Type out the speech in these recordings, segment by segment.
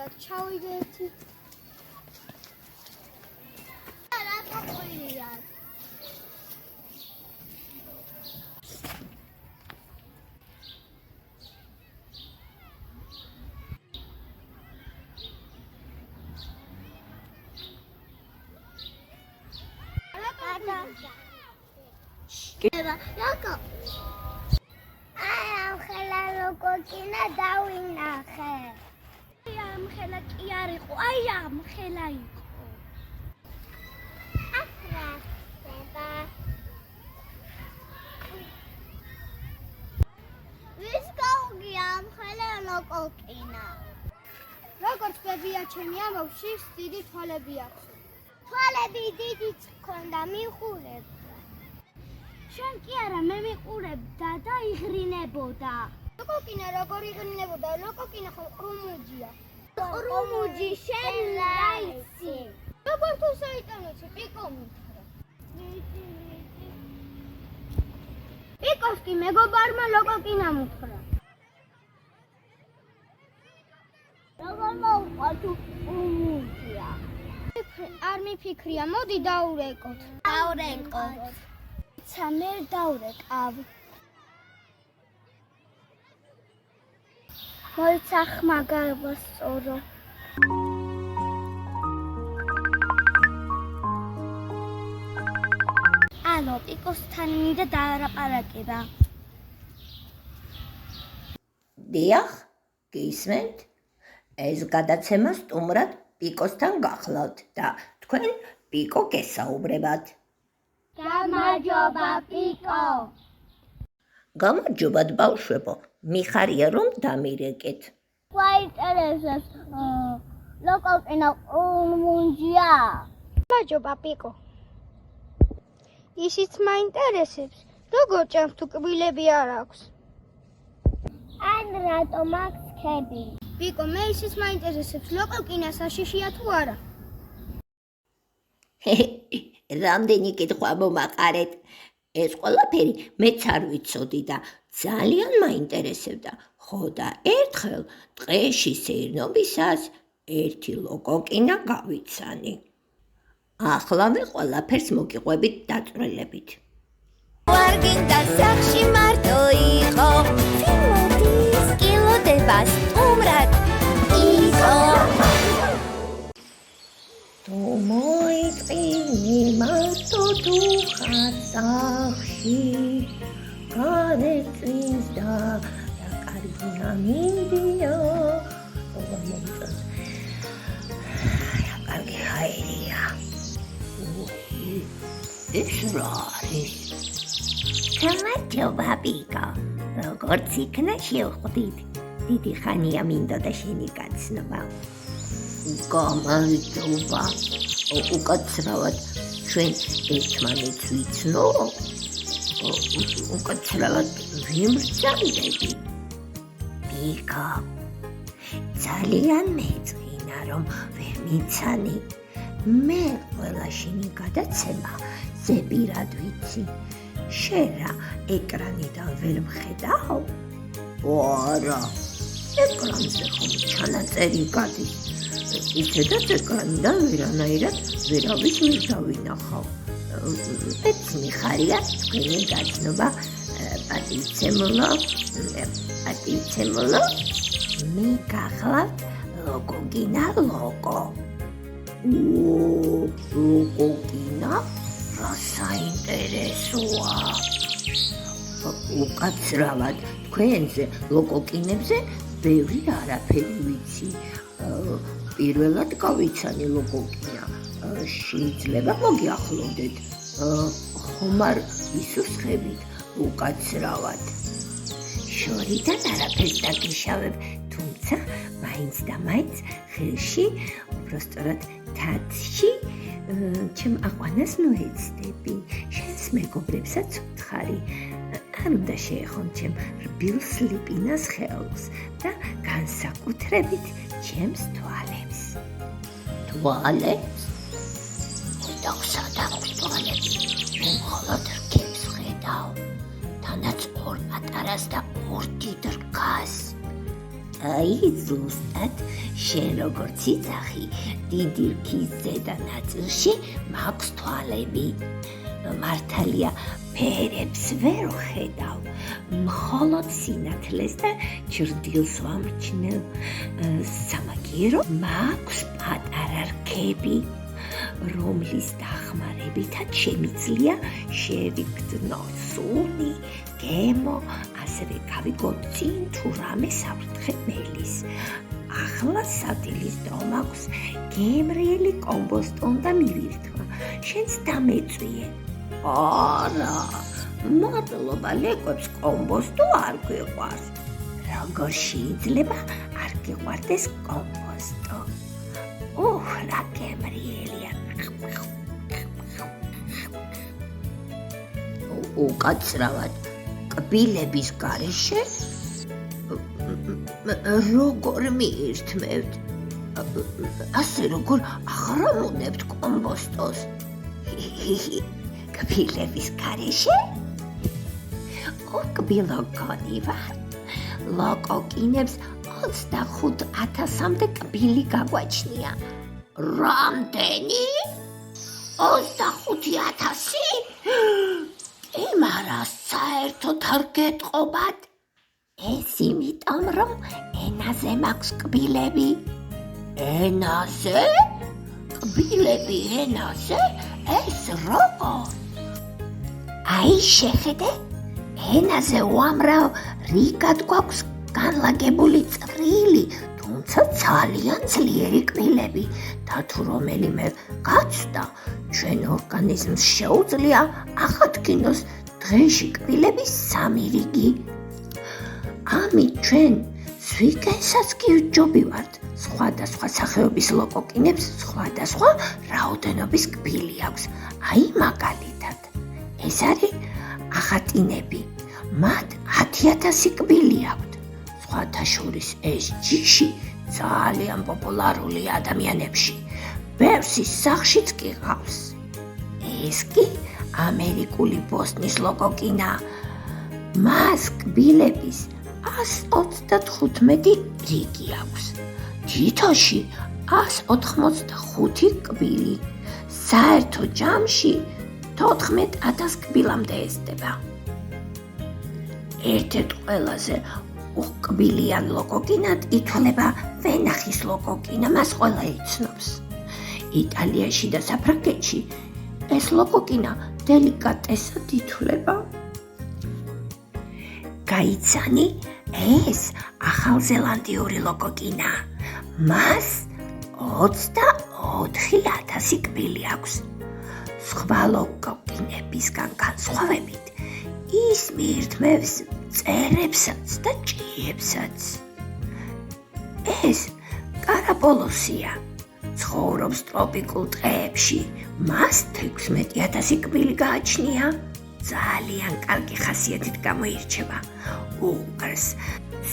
ზუსტად ჩავიდეთ. რა თქმა ამ ხელა ლოკოკინა დავინახე. ამ ხელა კი არ იყო, აი ამ ხელა იყო. აფრახება. ვის გაუგია ამ ხელა ლოკოკინა? როგორც ბებია ჩემი ამბავში დიდი თვალები აქვს. თვალები დიდიც ჰქონდა მიხურებ. შენ კი არა მე მიყურებდა და იღრინებოდა. ლოკოკინა როგორ იღრინებოდა? ლოკოკინა ხო ყრუმუჯია. ყრუმუჯი შენ რაიცი. როგორ თუ საიტანოჩი პიკო მითხრა. პიკოს კი მეგობარმა ლოკოკინა მითხრა. როგორ მოუყვა თუ ყრუმუჯია? არ მიფიქრია, მოდი დაურეკოთ. დაურეკოთ. Samer daurekav. Moitsakh magarbasoro. Ano, Picostan მინდა დაარაპარაკება. დიახ, გისმენთ? ეს გადაცემა სტუმრად პიკოსთან გახლავთ და თქვენ პიკო გესაუბრებათ. გამარჯობა პიკო. გამარჯობათ ბავშვებო, მიხარია რომ დამირეკეთ. გვაინტერესებს ლოკოკინა ყრუმუჯია. გამარჯობა პიკო. ისიც მაინტერესებს, როგორ ჭამს თუ კბილები არ აქვს? ან რატომ აქვს ხები? პიკო, მე ისიც მაინტერესებს, ლოკოკინა საშიშია თუ არა? რამდენი კითხვა მომაყარეთ. ეს ყველაფერი მეც არ ვიცოდი და ძალიან მაინტერესებდა. ხო და ერთხელ ტყეში სეირნობისას ერთი ლოკოკინა გავიცანი. ახლავე ყველაფერს მოგიყვებით დაწვრილებით. ვარგინდა სახში მარტო იყო, ფილმოდის კილოდება სტუმრად იყო. თუ მოიწინი მარტო თუ ხასახში განეწინს და კარგი ამინდია როგორ მომწონს კარგი ჰაერია ეს რა არის გამარჯობა პიკო როგორც იქნა შევხვდით დიდი ხანია მინდოდა შენი გაცნობა გამარჯობა უკაცრავად ჩვენ ერთმანეთს ვიცნო უკაცრავად ვიმრჩევდები პიკო ძალიან მეწინა რომ ვერ მიცანი მე ყველა შენი გადაცემა ზეპირად ვიცი შენ რა ეკრანიდან ვერ მხედავ არა ეკრანზე ხომ ჩანაწერი გადის ისედაც ეკრანიდან ვერანაირად ვერავის ვერ დავინახავ ეს მიხარია თქვენი გაცნობა პატივცემულო მე გახლავთ ლოკოკინა ლოკო ლოკოკინა რა საინტერესოა უკაცრავად თქვენზე ლოკოკინებზე ბევრი არაფერი ვიცი პირველად გავიცანი ლოკოკინა შეიძლება მოგიახლოვდეთ ხომ არ ისუსხებით უკაცრავად შორიდან არაფერს დაგიშავებ თუმცა მაინც და მაინც ხელში უბრალოდ თათში ჩემ აყვანას მოეცდები შენს მეგობრებსაც ვთხარი არ უნდა შეეხონ ჩემ რბილ სლიპინას ხელს და განსაკუთრებით ჩემს თვალებს თვალებს? დაგსადა თვალები მე მხოლოდ რგებს ვხედავ თანაც ორ პატარას და ორ დიდ რგას აი ზუსტად შენ როგორც იცახი, დიდი რქის ზედა ნაწილში მაქვს თვალები. მართალია, ფერებს ვერ ვხედავ, მხოლოდ სინათლეს და ჭრდილს ვამჩნევ. სამაგიერო, მაქვს პატარა რქები, რომლის დახმარებითაც შემიძლია შევიგრძნო სუნი, გემო, ასევე გავიგო წინ თუ რამე საფრთხე მელის. ახლა სადილის დრო მაქვს, გემრიელი კომბოსტო უნდა მივირთვა, შენც დამეწვიე. არა, მადლობა, ლეკვებს კომბოსტო არ გვიყვარს. როგორ შეიძლება არ გიყვარდეს კომბოსტო? რა გემრიელია. უკაცრავად კბილების გარეშე როგორ მიირთმევთ? ასე როგორ აღრამუნებთ კომბოსტოს? კბილების გარეშე? კბილო გონი ვარ. ლოკოკინებს 25,000-მდე კბილი გაგვაჩნია. რამდენი? 25,000? იმარას საერთოდ არ გეტყობათ. ეს იმიტომ, რომ ენაზე მაქვს კბილები. ენაზე? კბილები ენაზე? ეს როგორ? აი შეხედე, ენაზე უამრავ რიგად გვაქვს განლაგებული წვრილი, თუმცა ძალიან ძლიერი კბილები და თუ რომელიმე გაცდა, ჩვენ ორგანიზმს შეუძლია აღადგინოს დღეში კბილების 3 რიგი. ამით ჩვენ ზვიგენსაც კი ვჯობივართ. სხვადასხვა სახეობის ლოკოკინებს სხვადასხვა რაოდენობის კბილი აქვს. აი მაგალითად, ეს არის აღატინები. მათ 10,000 კბილი აქვთ. სხვათა შორის ეს ჯიში ძალიან პოპულარულია ადამიანებში. ბევრსის სახლშიც კი ყავს. ეს კი ამერიკული ბოსტნის ლოკოკინა. მას კბილების 135 რიგი აქვს. თითოში 185 კბილი. საერთო ჯამში 14,000 კბილამდე ესდება. ერთ-ერთ ყველაზე უკბილიან ლოკოკინად ითვლება ვენახის ლოკოკინა, მას ყველა იცნობს. იტალიაში და საფრანგეთში ეს ლოკოკინა დელიკატესად ითვლება. გაიცანი, ეს ახალზელანდიური ლოკოკინა. მას 24,000 კბილი აქვს. სხვა ლოკოკინებისგან განსხვავებით, ის მიირთმევს მწერებსაც და ჭიებსაც. ეს კარაპოლოსია. ცხოვრობს ტროპიკულ ტყეებში. მას 16,000 კბილი გააჩნია. ძალიან კარგი ხასიათით გამოირჩევა. უყვარს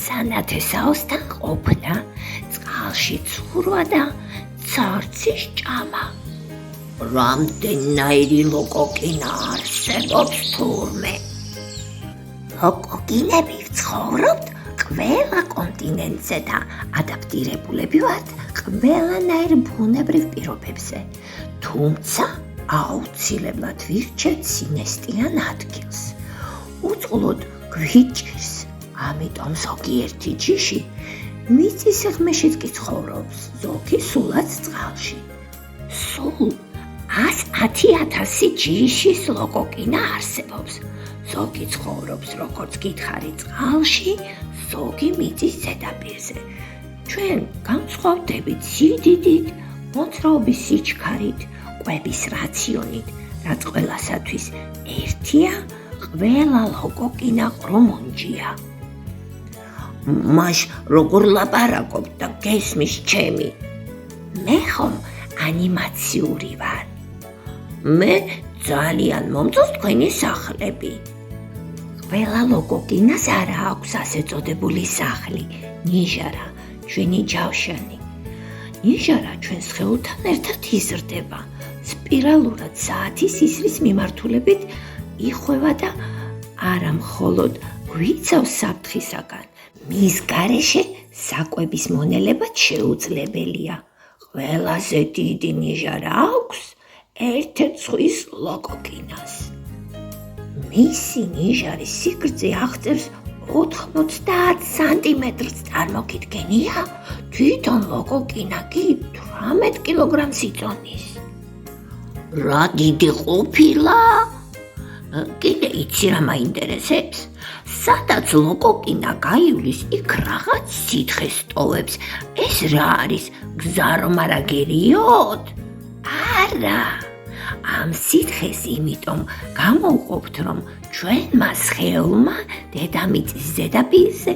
სანათესაოსთან ყოფნა, წყალში ცურვა და ცარცის ჭამა. რამდენიერი ლოკოკინა არსებობს თურმე? ლოკოკინები ცხოვრობთ ყველა კონტინენტზე და ადაპტირებულები ვართ ყველანაირ ბუნებრივ პირობებზე. თუმცა აუცილებლად ვირჩევთ სინესტიან ადგილს. უწყლოდ გვიჭირს, ამიტომ ზოგიერთი ჯიში მიწის სიღრმეშიც კი ცხოვრობს, ზოგი სულაც წყალში. სულ 110,000 ჯიშის ლოკოკინა არსებობს. ზოგი ცხოვრობს, როგორც გითხარი, წყალში, ზოგი მიწის ზედაპირზე. ჩვენ განსხვავდებით სიდიდით, მოძრაობის სიჩქარით, კვების რაციონით, რაც ყველასათვის ერთია, ყველა ლოკოკინა ყრომონჯია. მაშ როგორ ლაპარაკობ და გესმის ჩემი? მე ხომ ანიმაციური ვარ. მე ძალიან მომწონს თქვენი სახლები. ყველა ლოკოკინას არა აქვს ასე წოდებული სახლი, ნიჟარა, ჩვენი ჯავშანი. ნიჟარა ჩვენ სხეულთან ერთად იზრდება. სპირალურად საათის ისრის მიმართულებით იხვევა და არა მხოლოდ გვიცავს საფრთხისაგან, მის გარეშე საკვების მონელებად შეუძლებელია. ყველაზე დიდი ნიჟარა აქვს ერთ-ერთ ზღვის ლოკოკინას. მისი ნიჟარის სიგრძე აღწევს 90 სანტიმეტრს. წარმოგიდგენია, თვითონ ლოკოკინა კი 18 კილოგრამს იწონის. რა დიდი ყოფილა? კიდე იცი რა მაინტერესებს? სადაც ლოკოკინა გაივლის, იქ რაღაც სითხეს ტოვებს. ეს რა არის? გზა რომ არ აგერიოთ? არა. ამ სითხეს იმიტომ გამოვყოფთ, რომ ჩვენმა სხეულმა დედამიწის ზედაპირზე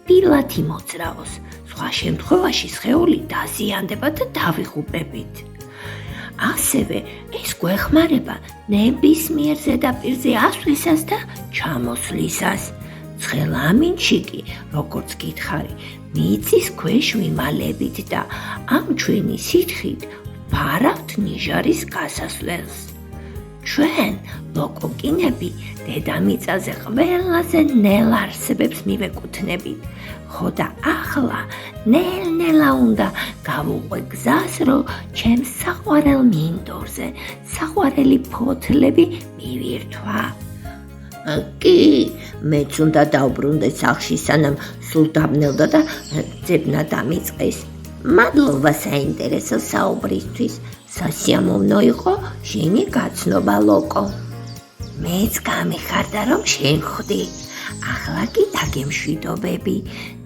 პირდაპირ მოძრაოს. სხვა შემთხვევაში სხეული დაზიანდება და დავიღუპებით. ასევე ეს გვეხმარება ნებისმიერ ზედაპირზე ასვლისას და ჩამოსვლისას. ცხელ ამინდში კი, როგორც გითხარი, მიწის ქვეშ ვიმალებით და ამ ჩვენი სითხით ვფარავთ ნიჟარის გასასვლელს. ჩვენ, ლოკოკინები, დედამიწაზე ყველაზე ნელ არსებებს მივეკუთვნებით, ხო და ახლა ნელ-ნელა უნდა გავუყვე გზას, რომ ჩემს საყვარელ მინდორზე საყვარელი ფოთლები მივირთვა. კი, მეც უნდა დავბრუნდე სახლში, სანამ სულ დაბნელდა და ძებნა დამიწყეს. მადლობა საინტერესო საუბრისთვის. სასიამოვნო იყო შენი გაცნობა, ლოკო. მეც გამიხარდა, რომ შენ ხვდი. ახლა კი დაგემშვიდობები.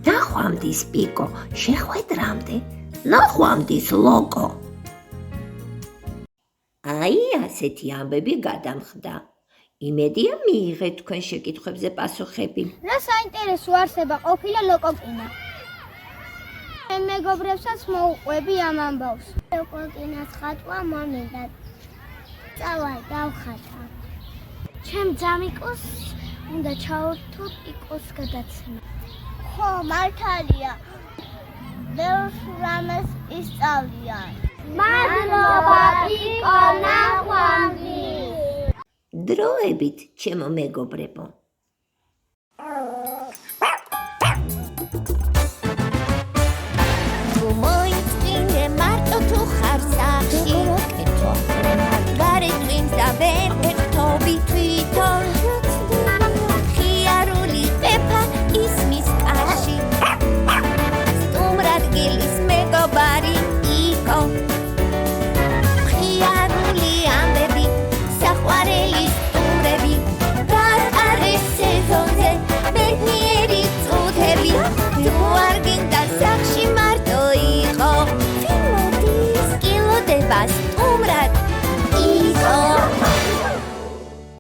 ნახვამდის, პიკო, შეხვედრამდე. ნახვამდის, ლოკო. აი, ასეთი ამბები გადამხდა. იმედია მიიღეთ თქვენ შეკითხვებზე პასუხები. რა საინტერესო არსება ყოფილა ლოკოკინა. მე მეგობრებსაც მოუყვები ამ ამბავს. ლოკოკინას ხატვა მომინდა. წავალ, დავხატა. ჩემ ძამიკოს უნდა ჩავრთო პიკოს გადაცემა. ხო, მართალია. ბევრს რამეს ისწავლიან. მადლობა, პიკო, ნახვამდის. დროებით, ჩემო მეგობრებო. თუ მოიწინე მარტო თუ ხარ სახში გარე წვიმს და ვერ ერთობი თვითონ ხიარული ყეფა ისმის კაში სტუმრად გილის მეგობარი იყო